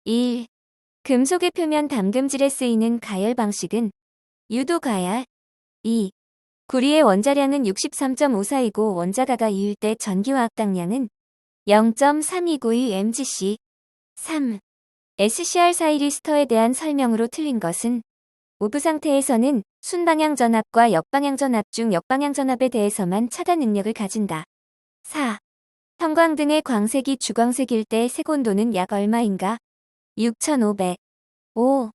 1. 금속의 표면 담금질에 쓰이는 가열 방식은 유도가열. 2. 구리의 원자량은 63.54이고 원자가가 2일 때 전기화학당량은 0.3292 mgc. 3. SCR 사이리스터에 대한 설명으로 틀린 것은 오브 상태에서는 순방향 전압과 역방향 전압 중 역방향 전압에 대해서만 차단 능력을 가진다. 4. 형광등의 광색이 주광색일 때 색온도는 약 얼마인가? 6500. 5.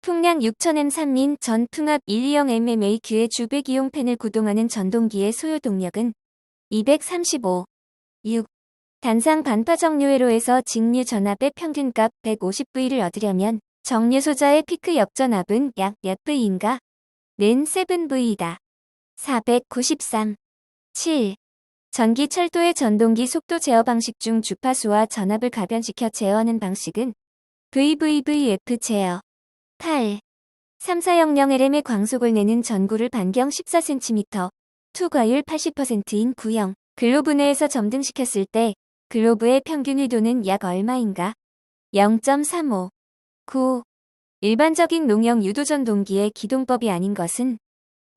풍량 6000M 3린 전 풍압 120mmAq의 주배기용 팬을 구동하는 전동기의 소요 동력은 235. 6. 단상 반파 정류회로에서 직류 전압의 평균값 150V를 얻으려면 정류 소자의 피크 역전압은 약 몇 V인가? 는 7V이다. 493. 7. 전기 철도의 전동기 속도 제어 방식 중 주파수와 전압을 가변시켜 제어하는 방식은 VVVF 제어. 8. 3400Lm의 광속을 내는 전구를 반경 14cm, 투과율 80%인 구형 글로브 내에서 점등시켰을 때 글로브의 평균 휘도는 약 얼마인가? 0.35. 9. 일반적인 농형 유도전동기의 기동법이 아닌 것은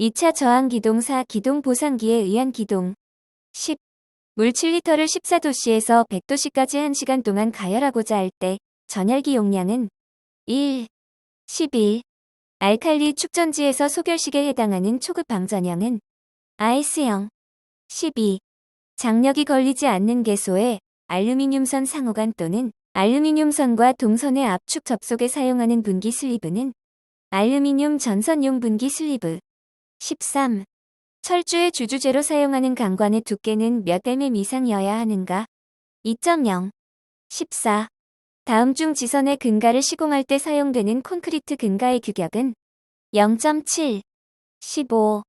2차 저항기동 4 기동 보상기에 의한 기동. 10. 물 7리터를 14도씨에서 100도씨까지 1시간 동안 가열하고자 할 때 전열기 용량은 1. 11. 알칼리 축전지에서 소결식에 해당하는 초급 방전형은 IS형. 12. 장력이 걸리지 않는 개소에 알루미늄선 상호간 또는 알루미늄선과 동선의 압축 접속에 사용하는 분기 슬리브는 알루미늄 전선용 분기 슬리브. 13. 철주의 주주제로 사용하는 강관의 두께는 몇 mm 이상이어야 하는가? 2.0. 14. 다음 중 지선의 근가를 시공할 때 사용되는 콘크리트 근가의 규격은 0.7. 15.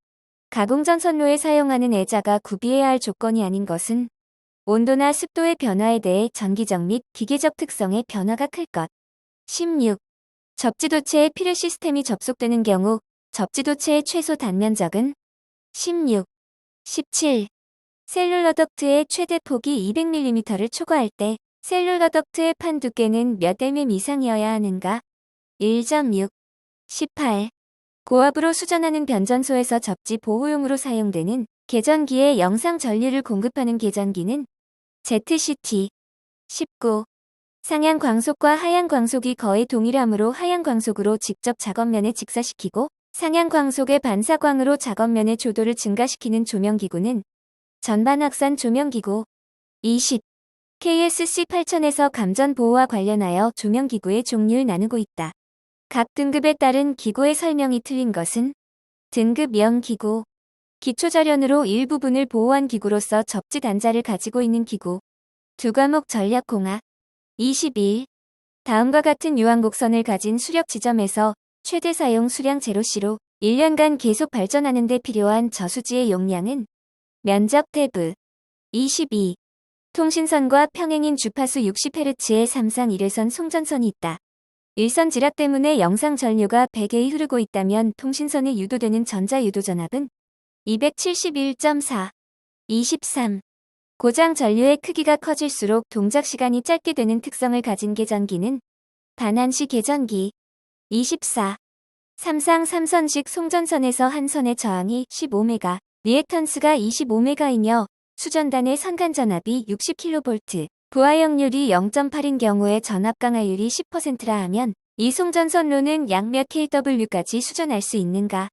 가공전 선로에 사용하는 애자가 구비해야 할 조건이 아닌 것은 온도나 습도의 변화에 대해 전기적 및 기계적 특성의 변화가 클 것. 16. 접지도체에 필요 시스템이 접속되는 경우 접지도체의 최소 단면적은 16. 17. 셀룰러 덕트의 최대 폭이 200mm를 초과할 때 셀룰러 덕트의 판 두께는 몇 mm 이상이어야 하는가? 1.6. 18. 고압으로 수전하는 변전소에서 접지 보호용으로 사용되는 계전기에 영상 전류를 공급하는 계전기는 ZCT. 19. 상향 광속과 하향 광속이 거의 동일하므로 하향 광속으로 직접 작업면에 직사시키고 상향 광속의 반사광으로 작업면의 조도를 증가시키는 조명기구는 전반 확산 조명기구. 20. KSC 8000에서 감전 보호와 관련하여 조명기구의 종류를 나누고 있다. 각 등급에 따른 기구의 설명이 틀린 것은 등급형 기구, 기초절연으로 일부분을 보호한 기구로서 접지 단자를 가지고 있는 기구. 두 과목 전략공학. 21. 다음과 같은 유황곡선을 가진 수력 지점에서 최대 사용 수량 제로C로 1년간 계속 발전하는 데 필요한 저수지의 용량은 면적 태브. 22. 통신선과 평행인 주파수 60Hz의 3상 1회선 송전선이 있다. 일선 지락 때문에 영상 전류가 100A 흐르고 있다면 통신선에 유도되는 전자 유도 전압은 271.4. 23. 고장 전류의 크기가 커질수록 동작 시간이 짧게 되는 특성을 가진 계전기는 반환시 계전기. 24. 3상 3선식 송전선에서 한 선의 저항이 15메가, 리액턴스가 25메가이며 수전단의 선간전압이 60kV, 부하역률이 0.8인 경우에 전압 강화율이 10%라 하면 이 송전선로는 약 몇 kW까지 수전할 수 있는가?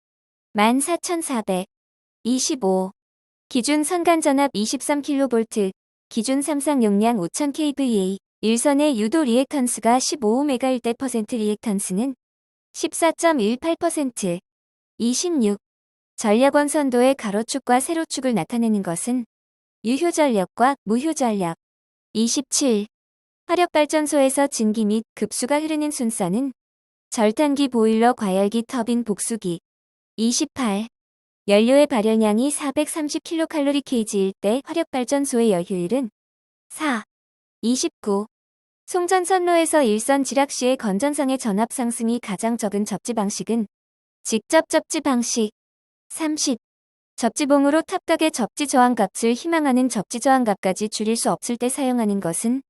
14400. 25. 기준 선간전압 23kV, 기준 3상 용량 5000kVA, 일선의 유도 리액턴스가 15메가일 때 퍼센트 리액턴스는 14.18%. 26. 전력원 선도의 가로축과 세로축을 나타내는 것은 유효전력과 무효전력. 27. 화력발전소에서 진기 및 급수가 흐르는 순서는 절탄기 보일러 과열기 터빈 복수기. 28. 연료의 발열량이 430kCal일 때 화력발전소의 열효율은 4. 29. 송전선로에서 일선 지락 시의 건전상의 전압 상승이 가장 적은 접지 방식은 직접 접지 방식. 30. 접지봉으로 탑각의 접지 저항값을 희망하는 접지 저항값까지 줄일 수 없을 때 사용하는 것은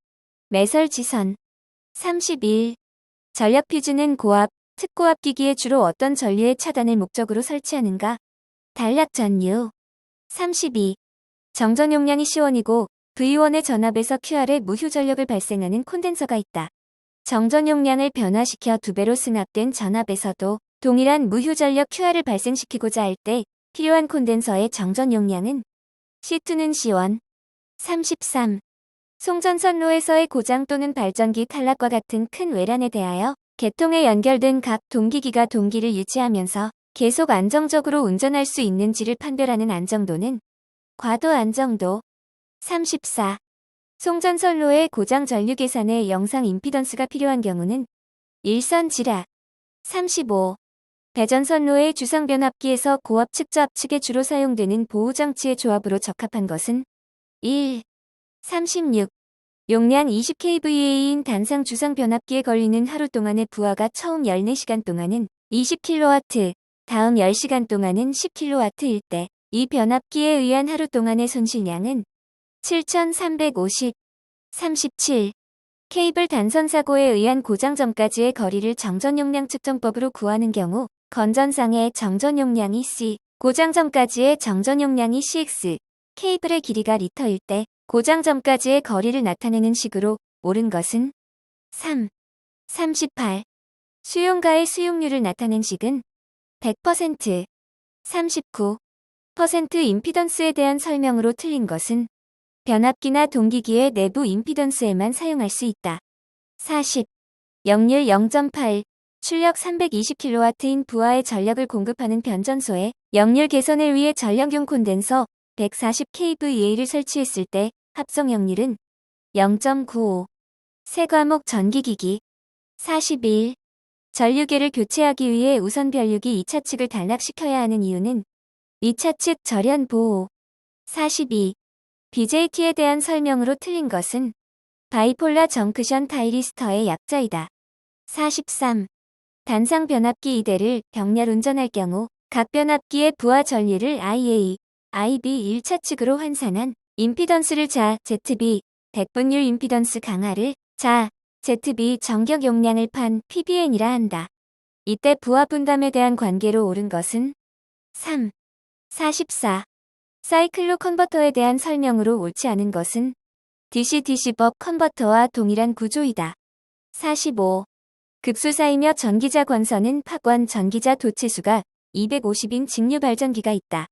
매설지선. 31. 전력 퓨즈는 고압, 특고압 기기에 주로 어떤 전류의 차단을 목적으로 설치하는가? 단락 전류. 32. 정전 용량이 C1이고 V1의 전압에서 QR에 무휴 전력을 발생하는 콘덴서가 있다. 정전 용량을 변화시켜 2배로 승합된 전압에서도 동일한 무휴 전력 QR을 발생시키고자 할 때 필요한 콘덴서의 정전 용량은 C2는 C1. 33. 송전선로에서의 고장 또는 발전기 탈락과 같은 큰 외란에 대하여 계통에 연결된 각 동기기가 동기를 유지하면서 계속 안정적으로 운전할 수 있는지를 판별하는 안정도는 과도 안정도. 34. 송전선로의 고장 전류 계산에 영상 임피던스가 필요한 경우는 일선 지라. 35. 배전선로의 주상변압기에서 고압 측저압측에 주로 사용되는 보호장치의 조합으로 적합한 것은 1. 36. 용량 20kVA인 단상 주상변압기에 걸리는 하루 동안의 부하가 처음 14시간 동안은 20kW, 다음 10시간 동안은 10kW일 때 이 변압기에 의한 하루 동안의 손실량은 7350. 37. 케이블 단선 사고에 의한 고장 전까지의 거리를 정전 용량 측정법으로 구하는 경우 건전상의 정전 용량이 C, 고장 전까지의 정전 용량이 CX, 케이블의 길이가 리터일 때 고장 전까지의 거리를 나타내는 식으로 옳은 것은 3. 38. 수용가의 수용률을 나타낸 식은 100%. 39. 임피던스에 대한 설명으로 틀린 것은 변압기나 동기기의 내부 임피던스에만 사용할 수 있다. 40. 역률 0.8, 출력 320kW인 부하의 전력을 공급하는 변전소에 역률 개선을 위해 전력용 콘덴서 140kVA를 설치했을 때 합성 역률은 0.95. 세 과목 전기기기. 41. 전류계를 교체하기 위해 우선 변류기 2차 측을 단락시켜야 하는 이유는 2차 측 절연 보호. 42. BJT에 대한 설명으로 틀린 것은 바이폴라 정크션 타이리스터의 약자이다. 43. 단상 변압기 2대를 병렬 운전할 경우 각 변압기의 부하 전류를 IA, IB 1차 측으로 환산한 임피던스를 자, ZB, 백분율 임피던스 강화를 자, ZB 전격 용량을 판 PBN이라 한다. 이때 부하 분담에 대한 관계로 옳은 것은 3. 44. 사이클로 컨버터에 대한 설명으로 옳지 않은 것은 DC-DC 법 컨버터와 동일한 구조이다. 45. 급수사이며 전기자 관선은 파관 전기자 도체수가 250인 직류 발전기가 있다.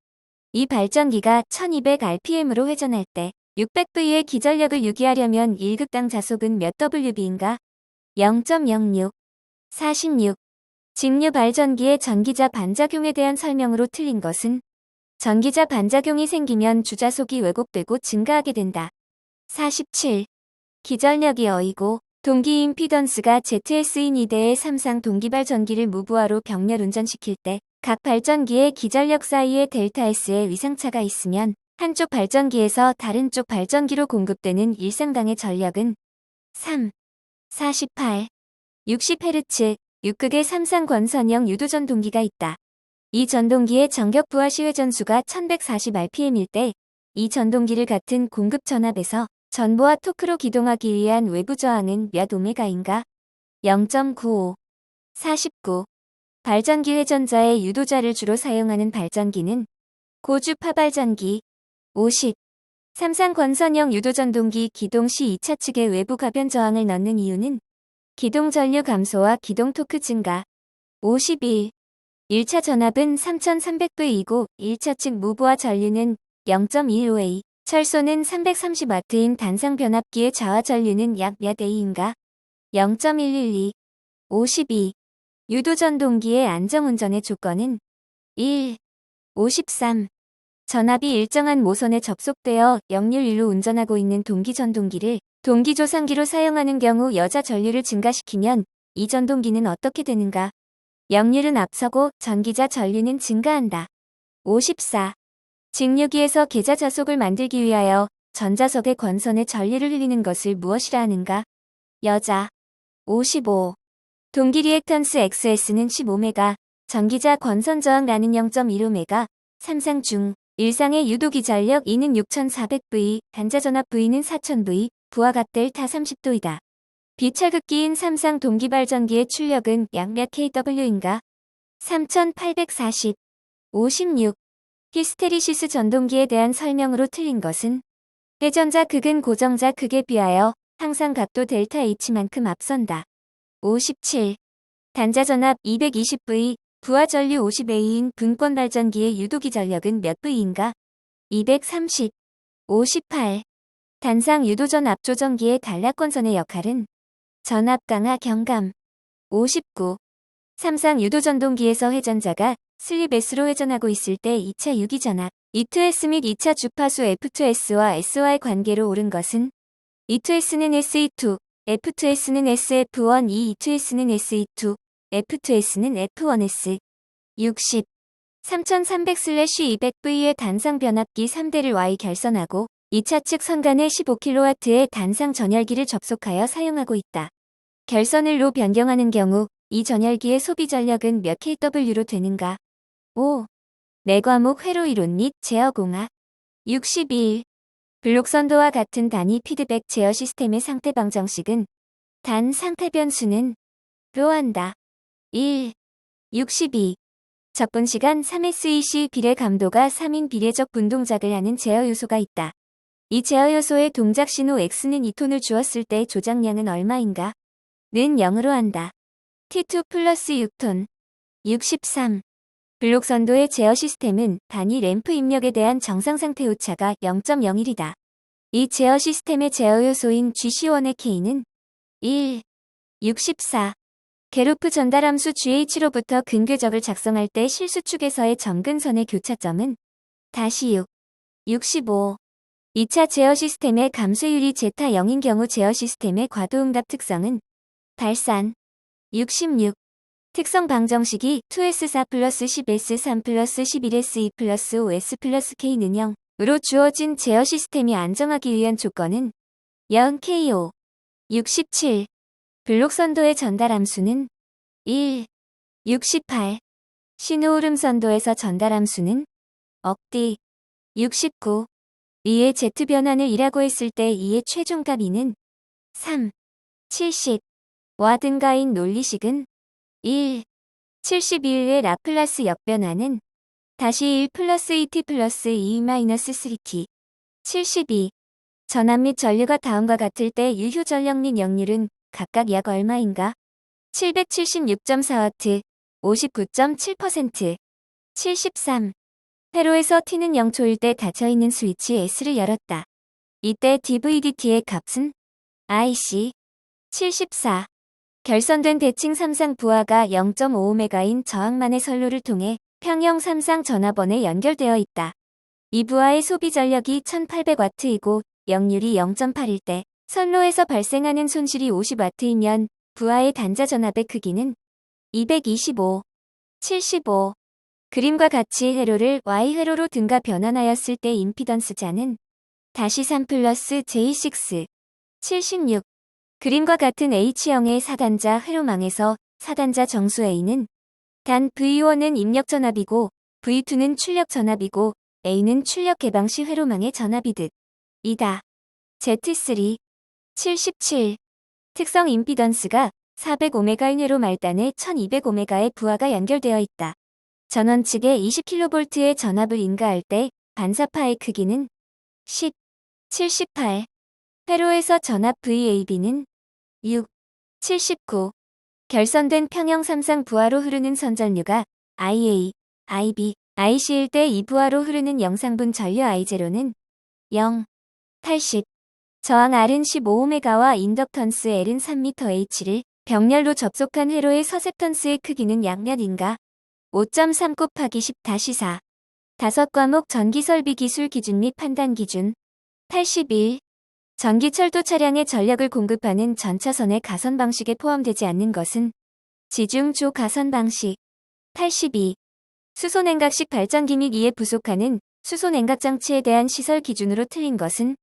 이 발전기가 1200rpm으로 회전할 때 600V의 기전력을 유지하려면 1급당 자속은 몇 Wb인가? 0.06. 46. 직류 발전기의 전기자 반작용에 대한 설명으로 틀린 것은 전기자 반작용이 생기면 주자속이 왜곡되고 증가하게 된다. 47. 기전력이 어이고 동기 임피던스가 ZS인 2대의 3상 동기발전기를 무부하로 병렬 운전시킬 때 각 발전기의 기전력 사이에 델타 S의 위상차가 있으면 한쪽 발전기에서 다른 쪽 발전기로 공급되는 일상당의 전력은 3. 48. 60Hz, 6극의 3상 권선형 유도전 동기가 있다. 이 전동기의 전격 부하 시 회전수가 1140rpm일 때 이 전동기를 같은 공급 전압에서 전보와 토크로 기동하기 위한 외부 저항은 몇 오메가인가? 0.95. 49. 발전기 회전자의 유도자를 주로 사용하는 발전기는 고주파 발전기. 50. 삼상 권선형 유도전동기 기동 시 2차 측의 외부 가변 저항을 넣는 이유는 기동 전류 감소와 기동 토크 증가. 51. 1차 전압은 3300V이고 1차 측 무부하 전류는 0.15A, 철소는 330W인 단상 변압기의 자화 전류는 약 몇 A인가? 0.112. 52. 유도전동기의 안정운전의 조건은 1. 53. 전압이 일정한 모선에 접속되어 역률 1로 운전하고 있는 동기전동기를 동기조상기로 사용하는 경우 여자 전류를 증가시키면 이 전동기는 어떻게 되는가? 역률은 앞서고 전기자 전류는 증가한다. 54. 직류기에서 계자 자속을 만들기 위하여 전자석의 권선에 전류를 흘리는 것을 무엇이라 하는가? 여자. 55. 동기 리액턴스 XS는 15메가, 전기자 권선 저항라는 0.15메가, 3상 중 1상의 유도기 전력 E는 6400V, 단자 전압 V는 4000V, 부하 값 델타 30도이다. 비철극기인 삼상 동기발전기의 출력은 약 몇 kW인가? 3840. 56. 히스테리시스 전동기에 대한 설명으로 틀린 것은 회전자 극은 고정자 극에 비하여 항상 각도 델타 H만큼 앞선다. 57. 단자전압 220V, 부하전류 50A인 분권발전기의 유도기 전력은 몇 V인가? 230. 58. 단상 유도전 압조전기의 단락권선의 역할은 전압 강화 경감. 59. 삼상 유도전동기에서 회전자가 슬립 S로 회전하고 있을 때 2차 유기전압 E2S 및 2차 주파수 F2S와 S와의 관계로 옳은 것은 E2S는 SE2, F2S는 SF1, E2S는 SE2, F2S는 F1S. 60. 3300/200V의 단상 변압기 3대를 Y 결선하고 2차 측 선간에 15kW의 단상 전열기를 접속하여 사용하고 있다. 결선을 로 변경하는 경우 이 전열기의 소비 전력은 몇 kW로 되는가? 5. 내과목 회로 이론 및 제어공학. 61. 블록선도와 같은 단위 피드백 제어 시스템의 상태 방정식은 단 상태 변수는 로 한다. 1. 62. 적분시간 3SEC 비례 감도가 3인 비례적 분동작을 하는 제어 요소가 있다. 이 제어 요소의 동작 신호 X는 2톤을 주었을 때 조작량은 얼마인가? 는 0으로 한다. T2 플러스 6톤. 63. 블록선도의 제어 시스템은 단위 램프 입력에 대한 정상상태 오차가 0.01이다. 이 제어 시스템의 제어 요소인 GC1의 K는 1. 64. 게로프 전달함수 GH로부터 근궤적을 작성할 때 실수축에서의 점근선의 교차점은 -6. 65. 2차 제어 시스템의 감쇄율이 제타 0인 경우 제어 시스템의 과도응답 특성은 발산. 66. 특성 방정식이 2S4 플러스 10S3 플러스 11S2 플러스 5S 플러스 K는 0으로 주어진 제어 시스템이 안정하기 위한 조건은 0KO. 67. 블록선도의 전달함수는 1. 68. 신호흐름 선도에서 전달함수는 억디. 69. 이의 Z 변환을 2라고 했을 때 이의 최종값 2는 3. 70. 와 등가인 논리식은 1. 71의 라플라스 역변화는 다시 1 플러스 2t 플러스 2 마이너스 3t. 72. 전압 및 전류가 다음과 같을 때 유효 전력 및 역률은 각각 약 얼마인가? 776.4W, 59.7%. 73. 회로에서 T는 0초일 때 닫혀있는 스위치 S를 열었다. 이때 dVdt의 값은 IC. 74. 결선된 대칭 삼상 부하가 0.5Ω인 저항만의 선로를 통해 평형 삼상 전압원에 연결되어 있다. 이 부하의 소비 전력이 1800W이고 역률이 0.8일 때 선로에서 발생하는 손실이 50W이면 부하의 단자 전압의 크기는 225. 75. 그림과 같이 회로를 Y회로로 등가 변환하였을 때 임피던스자는 다시 3 플러스 J6. 76. 그림과 같은 H형의 4단자 회로망에서 4단자 정수 A는 단 V1은 입력 전압이고 V2는 출력 전압이고 A는 출력 개방 시 회로망의 전압이듯 이다. Z3. 77. 특성 임피던스가 400Ω인 회로 말단에 1200Ω의 부하가 연결되어 있다. 전원 측에 20kV의 전압을 인가할 때 반사파의 크기는 10. 78. 회로에서 전압 VAB는 6. 79. 결선된 평형 삼상 부하로 흐르는 선전류가 IA, IB, IC일 때 이 부하로 흐르는 영상분 전류 I0는 0. 80. 저항 R은 15Ω와 인덕턴스 L은 3mH를 병렬로 접속한 회로의 서셉턴스의 크기는 약 몇인가? 5.3 곱하기 10-4. 5과목 전기설비 기술 기준 및 판단 기준. 81. 전기철도 차량에 전력을 공급하는 전차선의 가선 방식에 포함되지 않는 것은 지중조 가선 방식. 82. 수소냉각식 발전기 및 이에 부속하는 수소냉각 장치에 대한 시설 기준으로 틀린 것은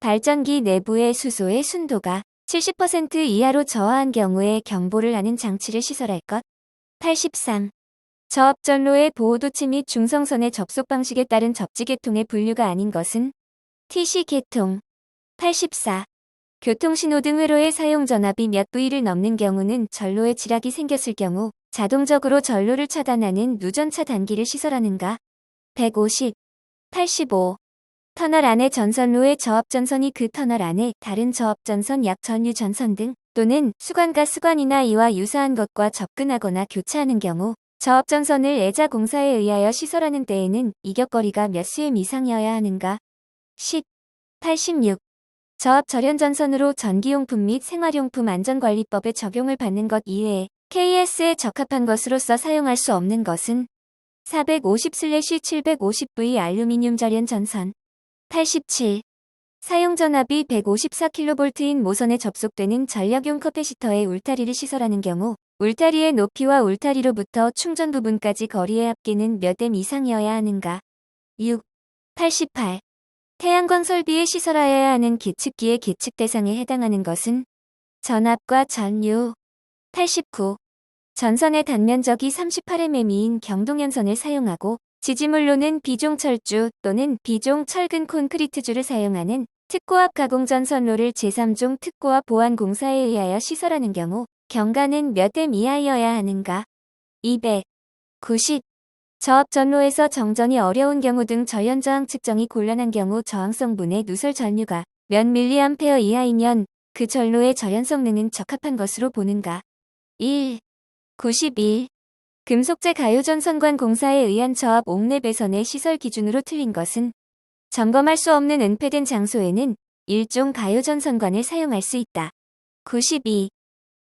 발전기 내부의 수소의 순도가 70% 이하로 저하한 경우에 경보를 하는 장치를 시설할 것. 83. 저압전로의 보호도치 및 중성선의 접속 방식에 따른 접지계통의 분류가 아닌 것은 TC계통. 84. 교통신호 등 회로의 사용 전압이 몇 V를 넘는 경우는 전로에 지락이 생겼을 경우 자동적으로 전로를 차단하는 누전차 단기를 시설하는가. 150, 85. 터널 안의 전선로의 저압전선이 그 터널 안에 다른 저압전선 약 전유전선 등 또는 수관과 수관이나 이와 유사한 것과 접근하거나 교차하는 경우 저압전선을 애자 공사에 의하여 시설하는 때에는 이격거리가 몇 cm 이상이어야 하는가. 10, 86. 저압 절연전선으로 전기용품 및 생활용품 안전관리법에 적용을 받는 것 이외에 KS에 적합한 것으로서 사용할 수 없는 것은 450/750V 알루미늄 절연 전선. 87. 사용 전압이 154kV인 모선에 접속되는 전력용 커패시터에 울타리를 시설하는 경우 울타리의 높이와 울타리로부터 충전 부분까지 거리의 합계는 몇 M 이상이어야 하는가. 6. 88. 태양광 설비에 시설하여야 하는 계측기의 계측 대상에 해당하는 것은 전압과 전류. 89. 전선의 단면적이 38mm인 경동연선을 사용하고 지지물로는 비종 철주 또는 비종 철근 콘크리트주를 사용하는 특고압 가공전선로를 제3종 특고압 보완공사에 의하여 시설하는 경우 경가는 몇 M 이하여야 하는가. 200. 90. 저압전로에서 정전이 어려운 경우 등 절연저항 측정이 곤란한 경우 저항성분의 누설 전류가 몇 mA 이하이면 그 전로의 절연 성능은 적합한 것으로 보는가. 1. 91. 금속재 가요전선관 공사에 의한 저압 옥내 배선의 시설 기준으로 틀린 것은 점검할 수 없는 은폐된 장소에는 일종 가요전선관을 사용할 수 있다. 92.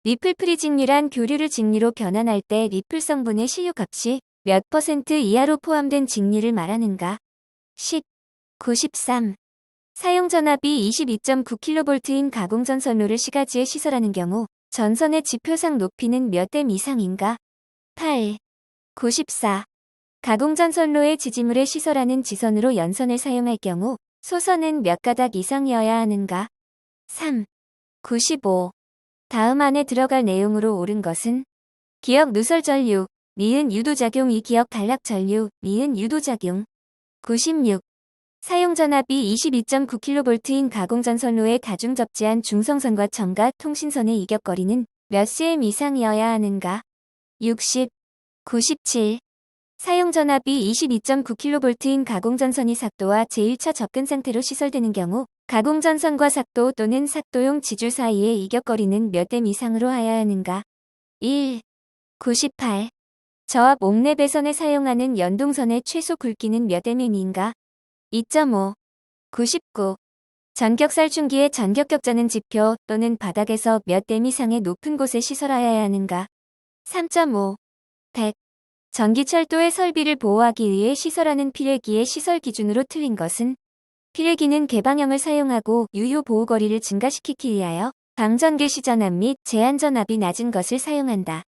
리플 프리직류란 교류를 직류로 변환할 때 리플 성분의 시유값이 몇 % 이하로 포함된 직류를 말하는가. 10. 93. 사용 전압이 22.9kV인 가공전선로를 시가지에 시설하는 경우 전선의 지표상 높이는 몇 M 이상인가. 8. 94. 가공전선로의 지지물에 시설하는 지선으로 연선을 사용할 경우 소선은 몇 가닥 이상이어야 하는가. 3. 95. 다음 안에 들어갈 내용으로 옳은 것은 기역 누설 전류, 니은 유도작용 이 기역 단락 전류, 니은 유도작용. 96. 사용 전압이 22.9kV인 가공전선로에 다중 접지한 중성선과 첨가 통신선의 이격거리는 몇 cm 이상이어야 하는가. 60. 97. 사용 전압이 22.9kV인 가공전선이 삭도와 제1차 접근 상태로 시설되는 경우 가공전선과 삭도 또는 삭도용 지줄 사이의 이격거리는 몇 M 이상으로 하여야 하는가. 1. 98. 저압 옥내 배선에 사용하는 연동선의 최소 굵기는 몇 mm인가. 2.5. 99. 전격살충기의 전격격자는 지표 또는 바닥에서 몇 M 이상의 높은 곳에 시설하여야 하는가. 3.5. 100. 전기철도의 설비를 보호하기 위해 시설하는 피뢰기의 시설 기준으로 틀린 것은 피뢰기는 개방형을 사용하고 유효 보호거리를 증가시키기 위하여 방전개 시전압 및 제한 전압이 낮은 것을 사용한다.